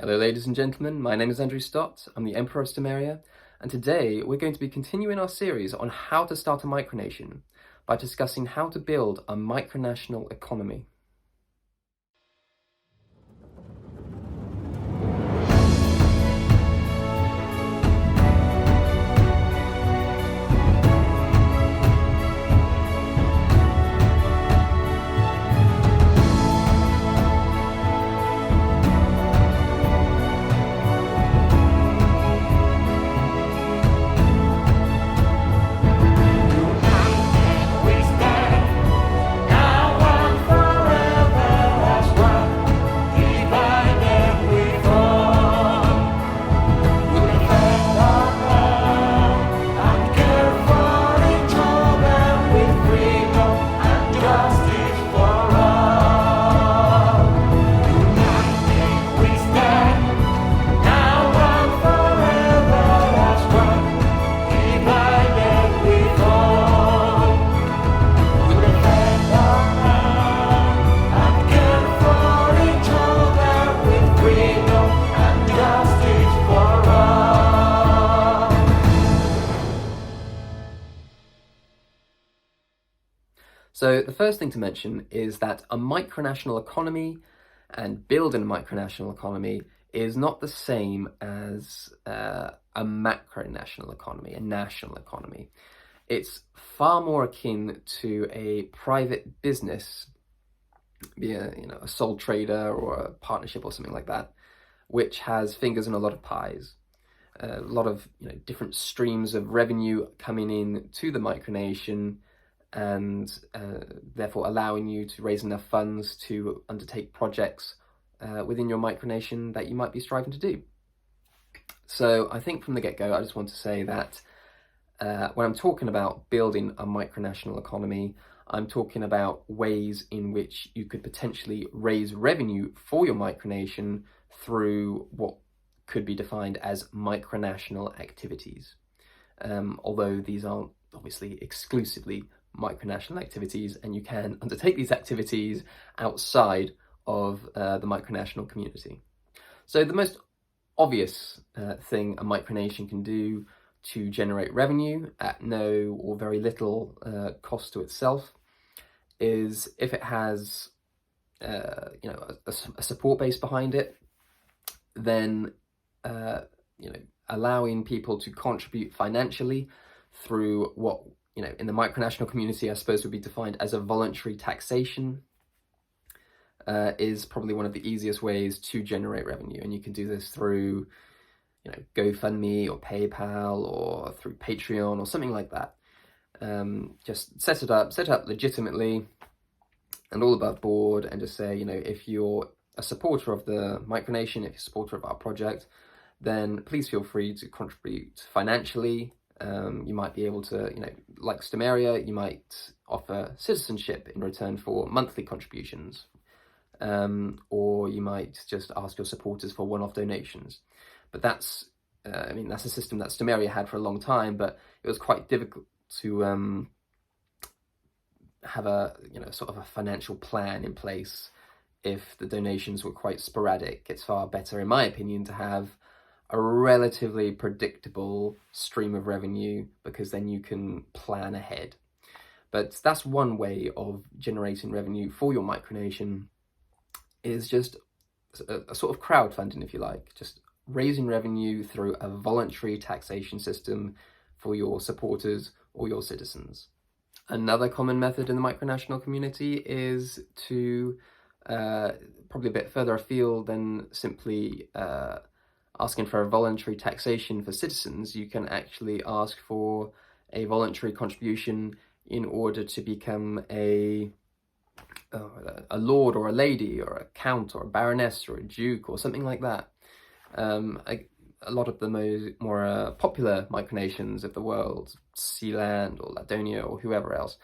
Hello ladies and gentlemen, my name is Andrew Stott, I'm the Emperor of Stomaria, and today we're going to be continuing our series on how to start a micronation by discussing how to build a micronational economy. So the first thing to mention is that a micronational economy and building a micronational economy is not the same as a macronational economy, a national economy. It's far more akin to a private business, be a sole trader or a partnership or something like that, which has fingers in a lot of pies. A lot of different streams of revenue coming in to the micronation, and therefore allowing you to raise enough funds to undertake projects within your micronation that you might be striving to do. So I think from the get-go, I just want to say that when I'm talking about building a micronational economy, I'm talking about ways in which you could potentially raise revenue for your micronation through what could be defined as micronational activities. Although these aren't obviously exclusively micronational activities, and you can undertake these activities outside of the micronational community. So the most obvious thing a micronation can do to generate revenue at no or very little cost to itself is if it has a support base behind it, then allowing people to contribute financially through what in the micronational community, I suppose, would be defined as a voluntary taxation, is probably one of the easiest ways to generate revenue. And you can do this through, GoFundMe or PayPal or through Patreon or something like that. Just set it up legitimately and all above board, and just say, if you're a supporter of the micronation, if you're a supporter of our project, then please feel free to contribute financially. You might be able to, like Stomaria, you might offer citizenship in return for monthly contributions, or you might just ask your supporters for one-off donations. But that's a system that Stomaria had for a long time, but it was quite difficult to have a, sort of a financial plan in place if the donations were quite sporadic. It's far better, in my opinion, to have a relatively predictable stream of revenue, because then you can plan ahead. But that's one way of generating revenue for your micronation, is just a sort of crowdfunding, if you like, just raising revenue through a voluntary taxation system for your supporters or your citizens. Another common method in the micronational community is to, probably a bit further afield than simply asking for a voluntary taxation for citizens. You can actually ask for a voluntary contribution in order to become a lord or a lady or a count or a baroness or a duke or something like that. A lot of the more popular micronations of the world, Sealand or Ladonia or whoever else,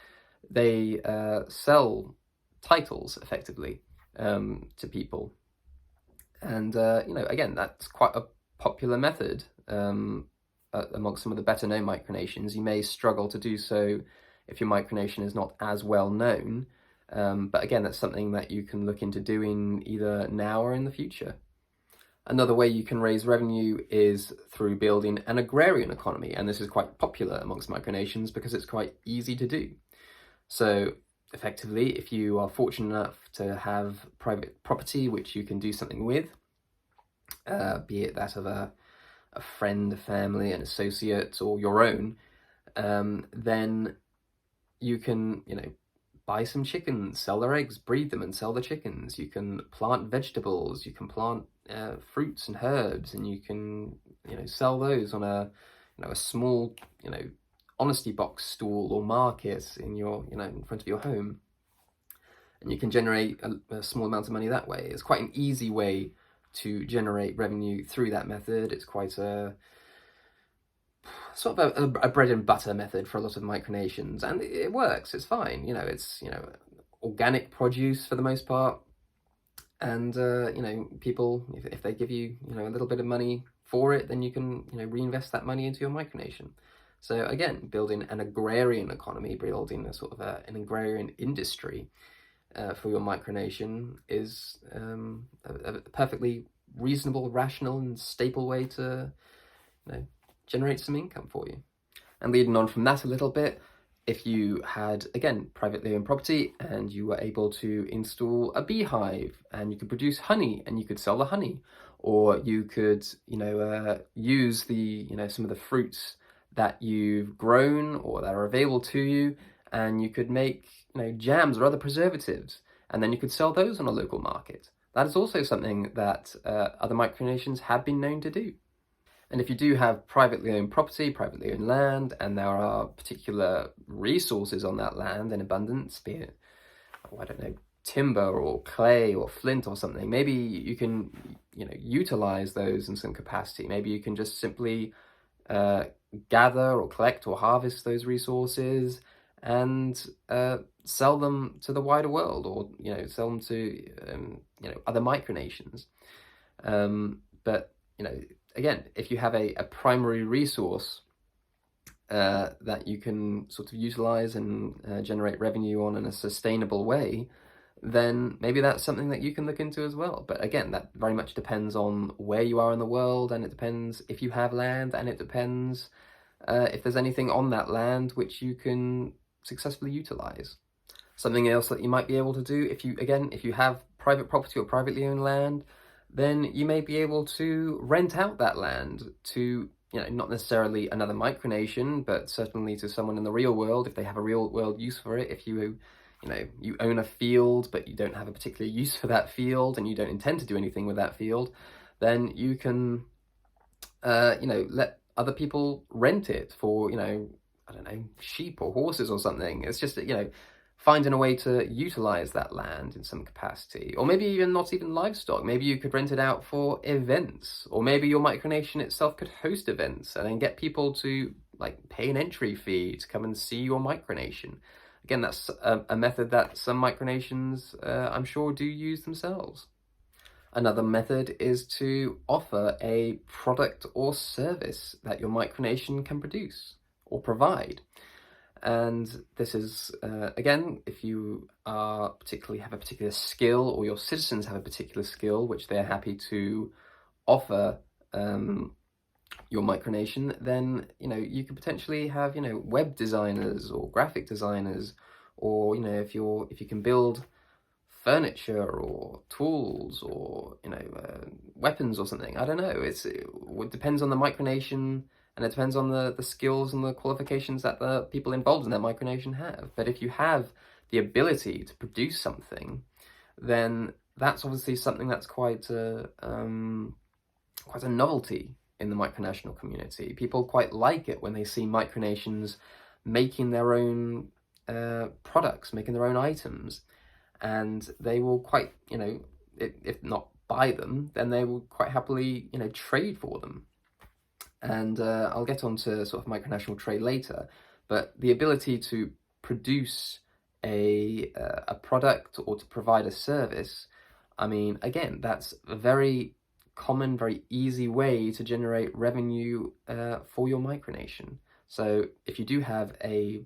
they sell titles effectively to people. And, again, that's quite a popular method amongst some of the better known micronations. You may struggle to do so if your micronation is not as well known. But again, that's something that you can look into doing either now or in the future. Another way you can raise revenue is through building an agrarian economy, and this is quite popular amongst micronations because it's quite easy to do. So effectively, if you are fortunate enough to have private property which you can do something with, be it that of a friend, a family, an associate, or your own, then you can, buy some chickens, sell their eggs, breed them and sell the chickens. You can plant vegetables, you can plant fruits and herbs, and you can, sell those on a small, honesty box stall or market in your, in front of your home. And you can generate a small amount of money that way. It's quite an easy way to generate revenue through that method. It's quite a sort of a bread and butter method for a lot of micronations, and it works. It's fine. It's organic produce for the most part, and people, if they give you a little bit of money for it, then you can reinvest that money into your micronation. So again, building an agrarian economy, building a sort of an agrarian industry for your micronation is a perfectly reasonable, rational, and staple way to generate some income for you. And leading on from that a little bit, if you had, again, privately owned property and you were able to install a beehive and you could produce honey and you could sell the honey, or you could, use the, some of the fruits that you've grown or that are available to you, and you could make, jams or other preservatives, and then you could sell those on a local market. That is also something that other micronations have been known to do. And if you do have privately owned property, privately owned land, and there are particular resources on that land in abundance, be it, I don't know, timber or clay or flint or something, maybe you can, utilize those in some capacity. Maybe you can just simply gather or collect or harvest those resources and sell them to the wider world, or sell them to other micronations. But again, if you have a primary resource that you can sort of utilize and generate revenue on in a sustainable way, then maybe that's something that you can look into as well. But again, that very much depends on where you are in the world, and it depends if you have land, and it depends if there's anything on that land which you can successfully utilize. Something else that you might be able to do, if you have private property or privately owned land, then you may be able to rent out that land to, not necessarily another micronation, but certainly to someone in the real world if they have a real world use for it. If you own a field, but you don't have a particular use for that field and you don't intend to do anything with that field, then you can, let other people rent it for, I don't know, sheep or horses or something. It's just, finding a way to utilize that land in some capacity. Or maybe even not even livestock. Maybe you could rent it out for events, or maybe your micronation itself could host events and then get people to pay an entry fee to come and see your micronation. Again, that's a method that some micronations, I'm sure, do use themselves. Another method is to offer a product or service that your micronation can produce or provide. And this is, again, if you particularly have a particular skill, or your citizens have a particular skill which they're happy to offer your micronation, then, you could potentially have, web designers or graphic designers, or, if you can build furniture or tools or, weapons or something. I don't know. It depends on the micronation, and it depends on the skills and the qualifications that the people involved in that micronation have. But if you have the ability to produce something, then that's obviously something that's quite a novelty in the micronational community. People quite like it when they see micronations making their own products, making their own items, and they will quite, if not buy them, then they will quite happily, trade for them. And I'll get on to sort of micronational trade later, but the ability to produce a product or to provide a service, I mean, again, that's a very common, very easy way to generate revenue for your micronation. So if you do have a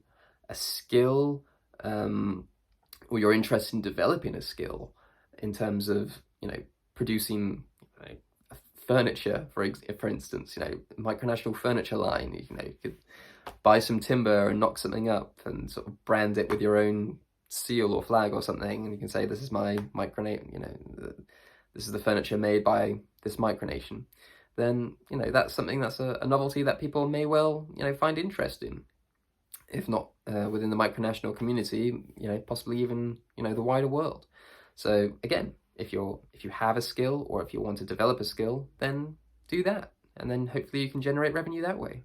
skill, or you're interested in developing a skill in terms of, producing furniture, for instance, micronational furniture line. You could buy some timber and knock something up and sort of brand it with your own seal or flag or something, and you can say, this is my micronation, this is the furniture made by this micronation. Then that's something that's a novelty that people may well find interesting, if not within the micronational community, possibly even the wider world. So again, if you have a skill, or if you want to develop a skill, then do that, and then hopefully you can generate revenue that way.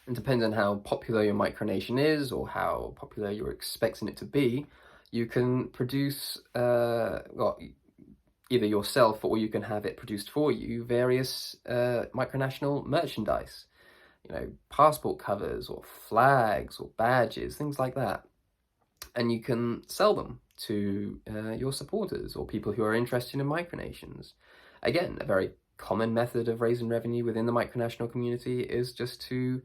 And depending on how popular your micronation is, or how popular you're expecting it to be, you can produce either yourself, or you can have it produced for you, various micronational merchandise, passport covers or flags or badges, things like that. And you can sell them to your supporters or people who are interested in micronations. Again, a very common method of raising revenue within the micronational community is just to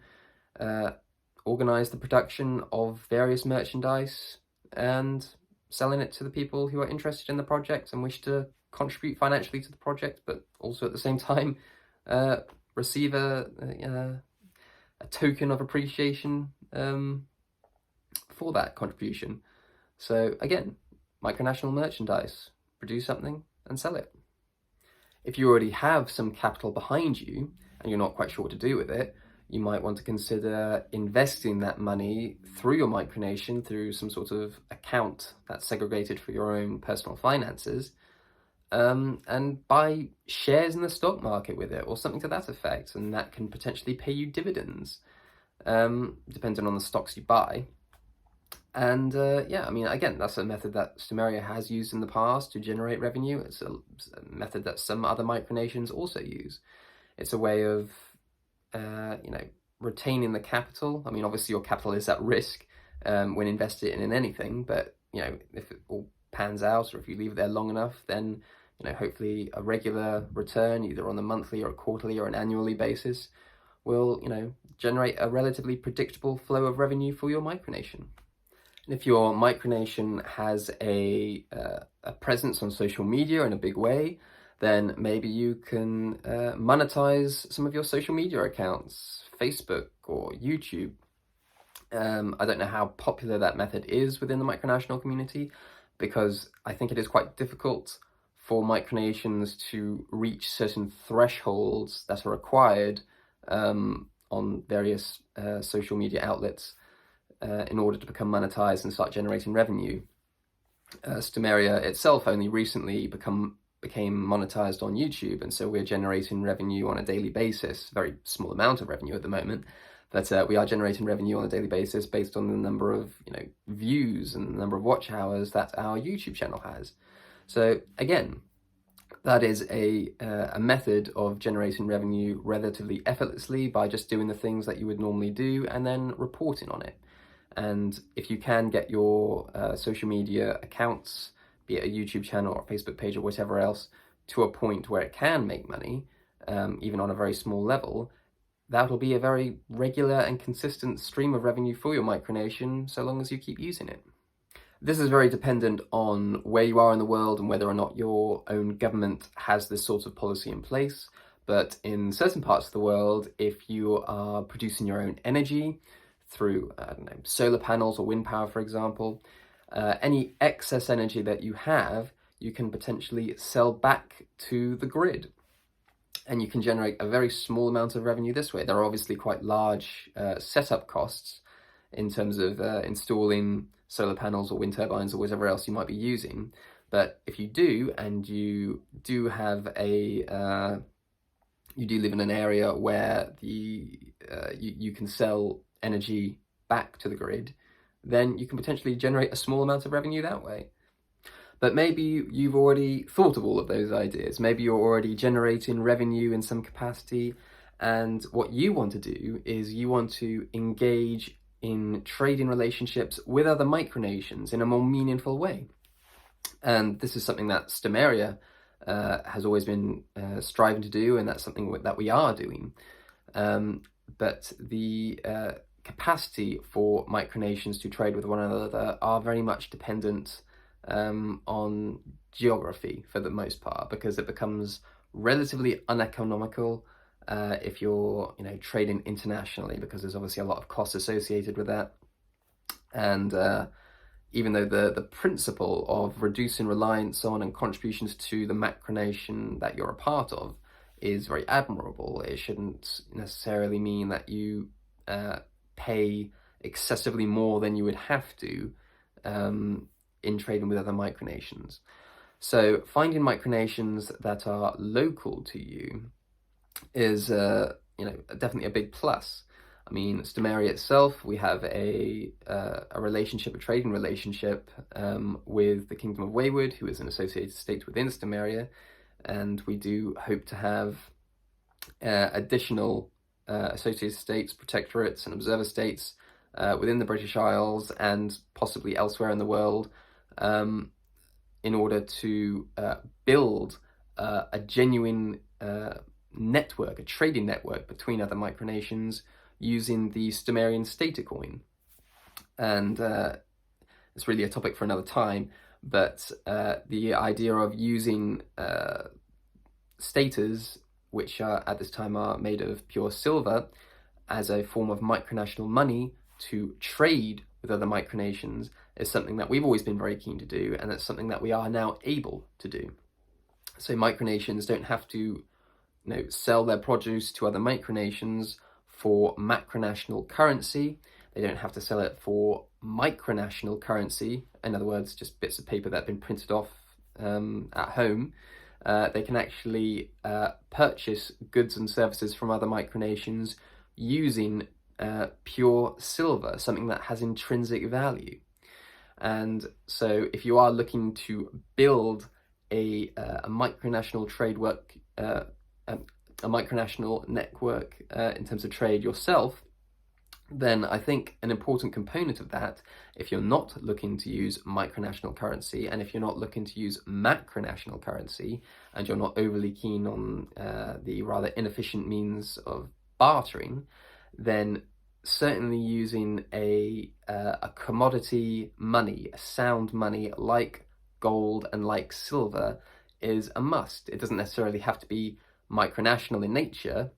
organize the production of various merchandise and selling it to the people who are interested in the project and wish to contribute financially to the project, but also at the same time receive a token of appreciation for that contribution. So again, micronational merchandise, produce something and sell it. If you already have some capital behind you and you're not quite sure what to do with it, you might want to consider investing that money through your micronation, through some sort of account that's segregated for your own personal finances, and buy shares in the stock market with it, or something to that effect, and that can potentially pay you dividends, depending on the stocks you buy. And again, that's a method that Stomaria has used in the past to generate revenue. It's a method that some other micronations also use. It's a way of retaining the capital. I mean, obviously your capital is at risk when invested in anything, but if it all pans out, or if you leave it there long enough, then hopefully a regular return, either on a monthly or a quarterly or an annually basis, will generate a relatively predictable flow of revenue for your micronation. And if your micronation has a presence on social media in a big way, then maybe you can monetize some of your social media accounts, Facebook or YouTube. I don't know how popular that method is within the micronational community, because I think it is quite difficult for micronations to reach certain thresholds that are required on various social media outlets in order to become monetized and start generating revenue. Stomaria itself only recently became monetized on YouTube, and so we're generating revenue on a daily basis. Very small amount of revenue at the moment, but we are generating revenue on a daily basis based on the number of views and the number of watch hours that our YouTube channel has. So again, that is a method of generating revenue relatively effortlessly by just doing the things that you would normally do and then reporting on it. And if you can get your social media accounts, be it a YouTube channel or a Facebook page or whatever else, to a point where it can make money, even on a very small level, that will be a very regular and consistent stream of revenue for your micronation, so long as you keep using it. This is very dependent on where you are in the world and whether or not your own government has this sort of policy in place. But in certain parts of the world, if you are producing your own energy through solar panels or wind power, for example, any excess energy that you have, you can potentially sell back to the grid, and you can generate a very small amount of revenue this way. There are obviously quite large setup costs in terms of installing solar panels or wind turbines or whatever else you might be using. But if you do, and you do have you do live in an area where you can sell energy back to the grid, then you can potentially generate a small amount of revenue that way. But maybe you've already thought of all of those ideas. Maybe you're already generating revenue in some capacity, and what you want to do is you want to engage in trading relationships with other micronations in a more meaningful way. And this is something that Stomaria has always been striving to do, and that's something that we are doing. But the capacity for micronations to trade with one another are very much dependent on geography for the most part, because it becomes relatively uneconomical if you're, trading internationally, because there's obviously a lot of costs associated with that. And even though the principle of reducing reliance on and contributions to the macronation that you're a part of is very admirable, it shouldn't necessarily mean that you pay excessively more than you would have to in trading with other micronations. So finding micronations that are local to you is definitely a big plus. I mean, Stomaria itself, we have a relationship, a trading relationship with the Kingdom of Wayward, who is an associated state within Stomaria, and we do hope to have additional associated states, protectorates, and observer states within the British Isles and possibly elsewhere in the world, in order to build a genuine network, a trading network between other micronations using the Stomarian stater coin. And it's really a topic for another time, but the idea of using staters, which at this time are made of pure silver, as a form of micronational money to trade with other micronations is something that we've always been very keen to do, and that's something that we are now able to do. So micronations don't have to sell their produce to other micronations for macronational currency. They don't have to sell it for micronational currency, in other words, just bits of paper that have been printed off at home. They can actually purchase goods and services from other micronations using pure silver, something that has intrinsic value. And so if you are looking to build a micronational a micronational network in terms of trade yourself, then I think an important component of that, if you're not looking to use micronational currency, and if you're not looking to use macronational currency, and you're not overly keen on the rather inefficient means of bartering, then certainly using a commodity money, a sound money like gold and like silver is a must. It doesn't necessarily have to be micronational in nature.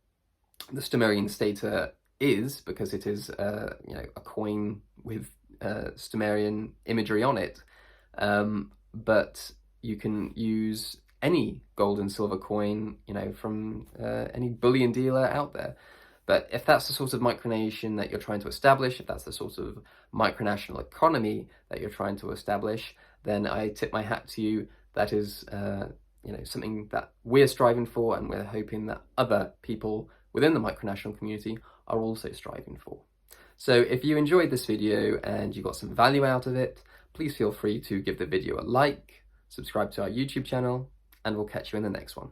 The Stomarian stater is, because it is a coin with Stomarian imagery on it, but you can use any gold and silver coin from any bullion dealer out there. But if that's the sort of micronation that you're trying to establish, if that's the sort of micronational economy that you're trying to establish, then I tip my hat to you. That is something that we're striving for, and we're hoping that other people within the micronational community are also striving for. So if you enjoyed this video and you got some value out of it, please feel free to give the video a like, subscribe to our YouTube channel, and we'll catch you in the next one.